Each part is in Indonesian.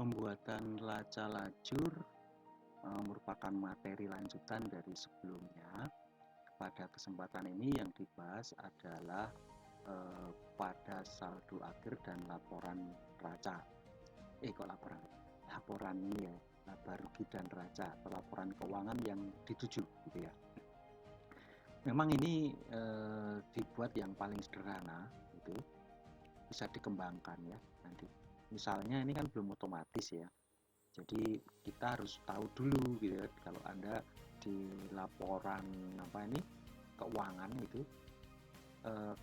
Pembuatan raca lajur merupakan materi lanjutan dari sebelumnya. Pada kesempatan ini yang dibahas adalah pada saldo akhir dan laporan raca. Laporan ini ya, laba rugi dan raca atau laporan keuangan yang dituju gitu ya. Memang ini dibuat yang paling sederhana gitu, bisa dikembangkan ya nanti. Misalnya ini kan belum otomatis ya. Jadi kita harus tahu dulu gitu ya, kalau Anda di laporan keuangan itu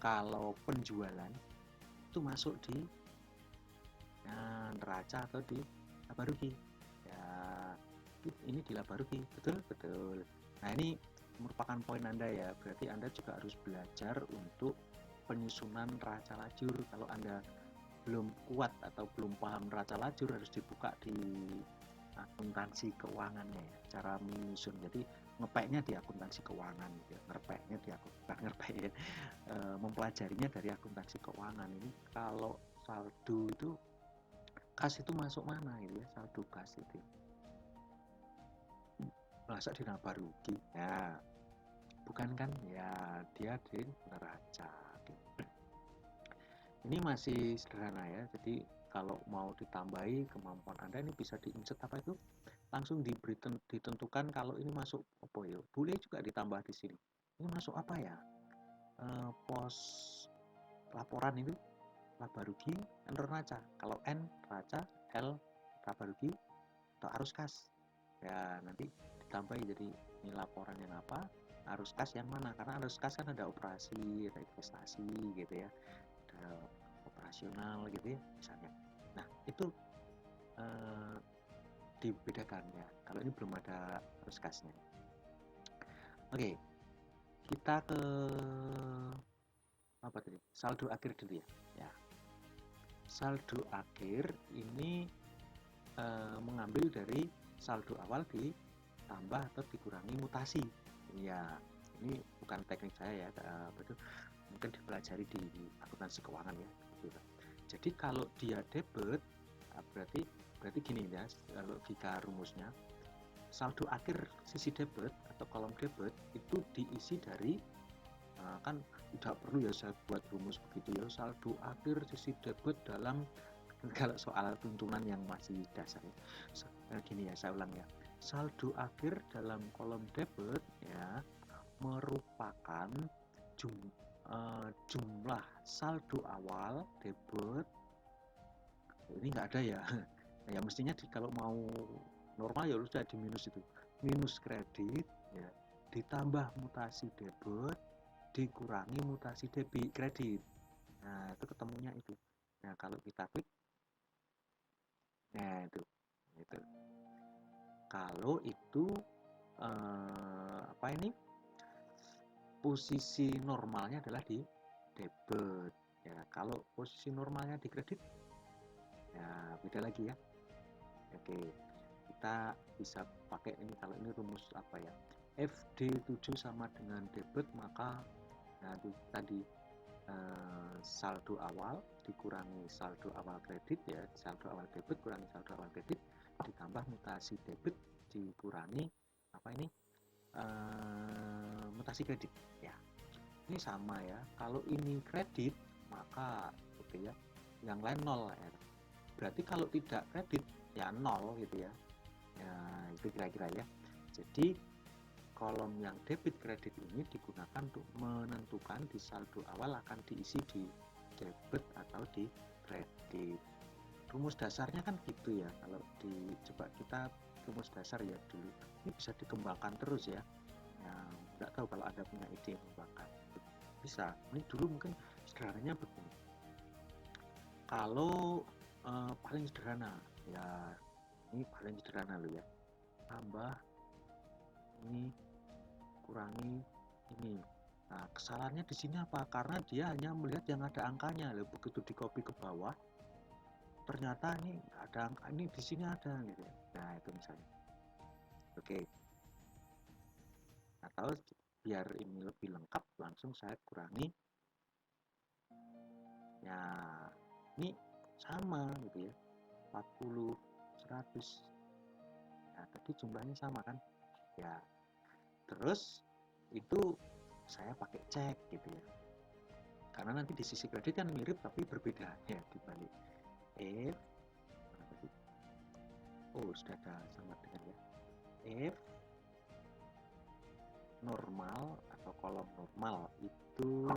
kalau penjualan itu masuk di neraca atau di laba rugi. Ya, ini di laba rugi, betul. Nah, ini merupakan poin Anda ya. Berarti Anda juga harus belajar untuk penyusunan neraca lajur. Kalau Anda belum kuat atau belum paham neraca lajur, harus dibuka di akuntansi keuangannya ya, cara menyusun. Jadi ngepeknya di akuntansi keuangan gitu ya. Mempelajarinya dari akuntansi keuangan. Ini kalau saldo itu kas itu masuk mana gitu ya, saldo kas itu masuk di laba rugi ya, bukan kan ya, dia di neraca gitu. Ini masih sederhana ya, jadi kalau mau ditambahi kemampuan Anda ini bisa diinsert langsung ditentukan. Kalau ini masuk apa ya, boleh juga ditambah di sini, ini masuk apa ya, pos laporan itu laba rugi dan neraca. Kalau N neraca, L laba rugi atau arus kas ya, nanti ditambahi jadi ini laporan yang apa, arus kas yang mana, karena arus kas kan ada operasi, ada investasi gitu ya, ada operasional gitu ya misalnya. Nah itu dibedakan ya, kalau ini belum ada arus kasnya. Oke, kita ke apa tadi, saldo akhir dulu ya. Saldo akhir ini mengambil dari saldo awal ditambah atau dikurangi mutasi ya. Ini bukan teknik saya ya, betul, mungkin dipelajari di akuntansi keuangan ya gitu. Jadi kalau dia debit berarti gini ya, logika rumusnya, saldo akhir sisi debit atau kolom debit itu diisi dari kan tidak perlu ya saya buat rumus begitu ya, saldo akhir sisi debit dalam, kalau soal tuntunan yang masih dasar gini ya, saya ulang ya, saldo akhir dalam kolom debit ya merupakan jumlah saldo awal debit, ini nggak ada ya ya mestinya kalau mau normal ya sudah di minus, itu minus kredit ya, ditambah mutasi debit dikurangi mutasi debit kredit. Nah itu ketemunya itu. Nah kalau kita klik, nah itu kalau itu posisi normalnya adalah di debit ya. Kalau posisi normalnya di kredit ya beda lagi ya. Oke, kita bisa pakai ini, kalau ini rumus apa ya, FD7 sama dengan debit, maka nah itu tadi saldo awal dikurangi saldo awal kredit ya, saldo awal debit kurangi saldo awal kredit ditambah mutasi debit dikurangi mutasi kredit ya. Ini sama ya, kalau ini kredit maka gitu ya, yang lain nol ya. Berarti kalau tidak kredit ya nol gitu ya. Ya itu kira-kira ya. Jadi kolom yang debit kredit ini digunakan untuk menentukan di saldo awal akan diisi di debit atau di kredit. Rumus dasarnya kan gitu ya. Kalau coba kita rumus dasar ya dulu. Ini bisa dikembangkan terus ya. Nggak tahu kalau Anda punya ide mengembangkan. Bisa. Ini dulu mungkin sederhananya begini. Kalau paling sederhana ya, ini paling sederhana loh ya, tambah ini kurangi ini. Nah kesalahannya di sini apa, karena dia hanya melihat yang ada angkanya loh, begitu di copy ke bawah ternyata ini ada angka, ini di sini ada gitu. Nah itu misalnya. Oke, atau biar ini lebih lengkap langsung saya kurangi ya, ini sama gitu ya, 41 100. Nah, tadi jumlahnya sama kan? Ya. Terus itu saya pakai cek gitu ya. Karena nanti di sisi kredit kan mirip tapi berbeda ya dibalik. If sudah ada sama dengan ya. If normal atau kolom normal itu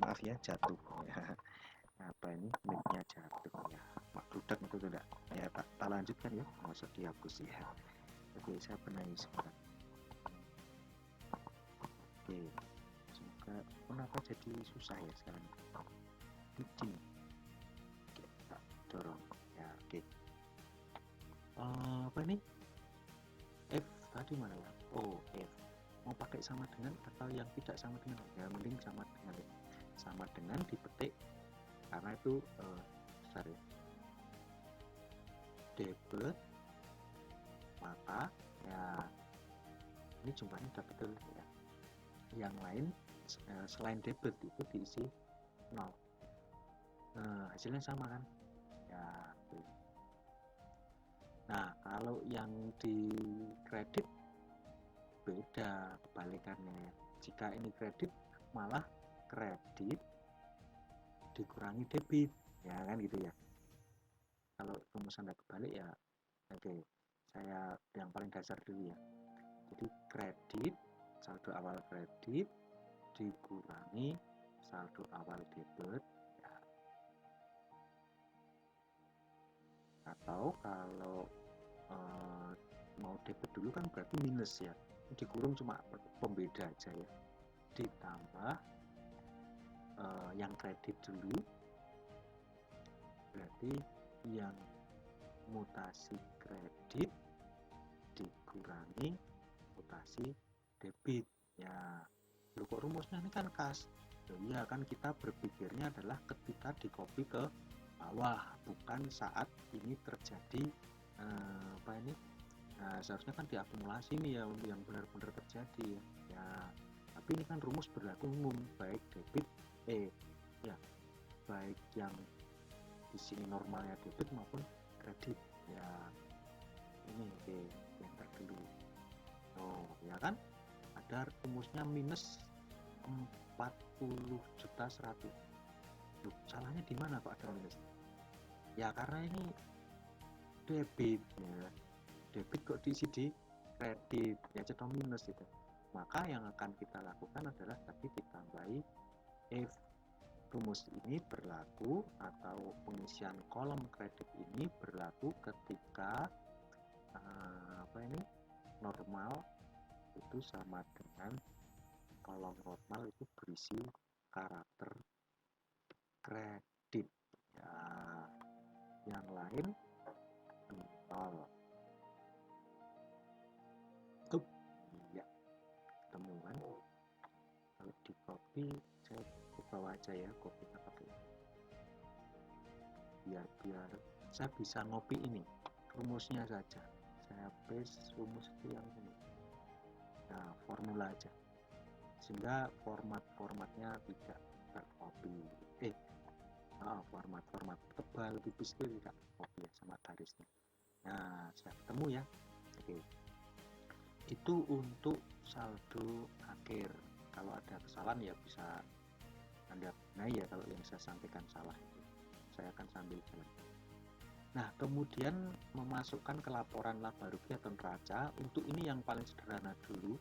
maaf ya jatuh ya. Apa ini mic-nya jatuh ya. Mak Brudak itu tidak ya, tak lanjutkan ya, masuk dihapus ya. Oke, saya benahi sebentar. Oke, semoga kenapa jadi susah ya sekarang bikin. Oke, tak dorong ya. Oke, apa ini F tadi mana ya? F mau pakai sama dengan atau yang tidak sama dengan ya, mending sama dengan ya. Sama dengan dipetik karena itu besar ya. Debit maka ya ini jumlahnya udah betul ya. Yang lain selain debit itu diisi 0. Hasilnya sama kan ya. Nah kalau yang di kredit beda kebalikannya. Jika ini kredit malah kredit dikurangi debit ya kan gitu ya. Kalau rumus Anda kebalik ya oke, saya yang paling dasar dulu ya. Jadi kredit saldo awal kredit dikurangi saldo awal debit ya. Atau kalau mau debit dulu kan berarti minus ya, dikurung cuma pembeda aja ya, ditambah yang kredit dulu berarti yang mutasi kredit dikurangi mutasi debit ya. Loh kok rumusnya ini kan kas? Ya kan kita berpikirnya adalah ketika di copy ke bawah, bukan saat ini terjadi apa ini. Nah, seharusnya kan diakumulasi nih ya yang benar-benar terjadi ya. Ya, tapi ini kan rumus berlaku umum baik debit ya baik yang di sini normalnya debit maupun kredit ya. Ini oke, yang terdulu. Ya kan? Ada rumusnya minus 40.100.000. Loh, salahnya di mana kok ada minus? Ya karena ini debit ya. Debit kok diisi di kredit ya, cetok minus itu. Maka yang akan kita lakukan adalah tadi ditambahi if rumus ini berlaku atau pengisian kolom kredit ini berlaku ketika apa ini normal itu sama dengan kolom normal itu berisi karakter kredit ya, yang lain 0. Iya temuan kalau di copy saya bawa aja ya, copy-nya pakai biar saya bisa ngopi ini rumusnya saja, saya paste rumus itu yang ini. Nah formula aja sehingga formatnya tidak tercopy format tebal tipis itu tidak copy ya sama garisnya. Nah saya ketemu ya. Oke, itu untuk saldo akhir. Kalau ada kesalahan ya bisa Anda benahi ya kalau yang saya sampaikan salah itu. Saya akan sambil jalan. Nah kemudian memasukkan ke laporan laba rugi atau neraca. Untuk ini yang paling sederhana dulu,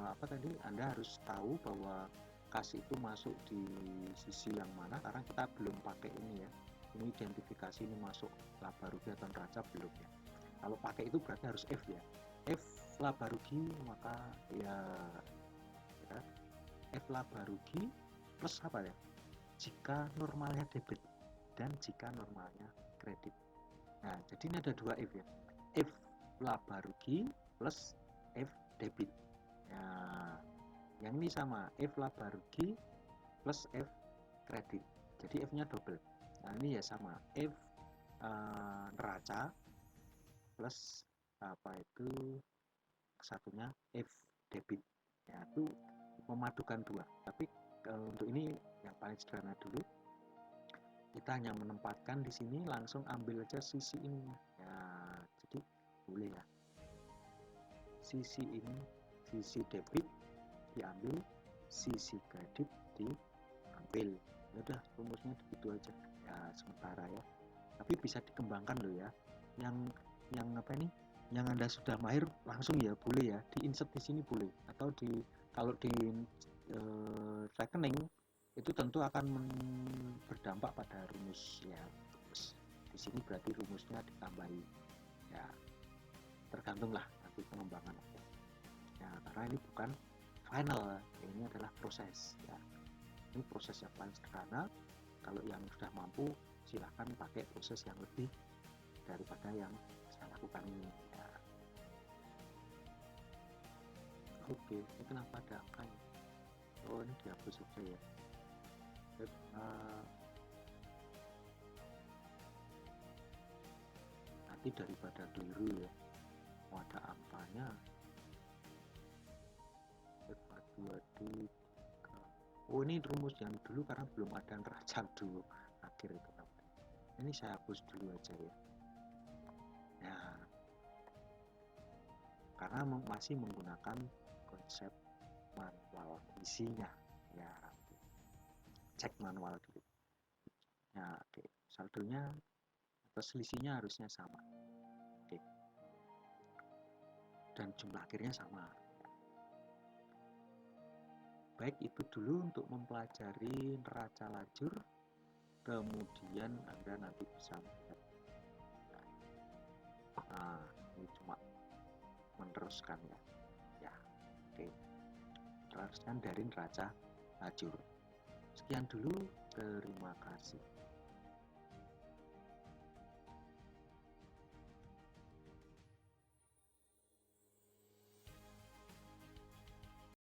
apa tadi Anda harus tahu bahwa kas itu masuk di sisi yang mana, karena kita belum pakai ini ya, ini identifikasi ini masuk laba rugi atau neraca belum ya. Kalau pakai itu berarti harus F ya, F laba rugi, maka ya F laba rugi plus apa ya, jika normalnya debit dan jika normalnya kredit. Nah jadi ini ada dua F ya, F laba rugi plus F debit. Nah yang ini sama, F laba rugi plus F kredit, jadi F nya double. Nah ini ya sama, F neraca plus apa itu satunya F debit ya, itu memadukan dua. Tapi untuk ini yang paling sederhana dulu, Kita hanya menempatkan di sini, langsung ambil aja sisi ini ya, jadi boleh ya, sisi ini, sisi debit diambil, sisi kredit diambil. Ya udah, rumusnya begitu aja ya sementara ya, tapi bisa dikembangkan loh ya, yang apa ini, yang Anda sudah mahir langsung ya boleh ya, di-insert di sini boleh, atau kalau di rekening itu tentu akan berdampak pada rumus ya. Terus di sini berarti rumusnya ditambahi ya, tergantung lah nanti pengembangan ya, karena ini bukan final, ini adalah proses ya, ini proses yang paling sederhana. Kalau yang sudah mampu silahkan pakai proses yang lebih daripada yang saya lakukan ini ya. Oke, ini kenapa ada angka ya? Oh, ini dihapus saja ya. Nanti daripada keliru ya, mau ada angkanya 2, 3. Oh, ini rumus yang dulu karena belum ada neraca dulu akhir itu. Ini saya hapus dulu aja ya. Ya, karena masih menggunakan konsep manual isinya ya, cek manual dulu ya. Oke, saldonya atau selisihnya harusnya sama, oke, dan jumlah akhirnya sama. Baik, itu dulu untuk mempelajari neraca lajur, kemudian Anda nanti bisa melihat, nah ini cuma meneruskan ya, oke, teruskan dari neraca lajur. Sekian dulu, terima kasih.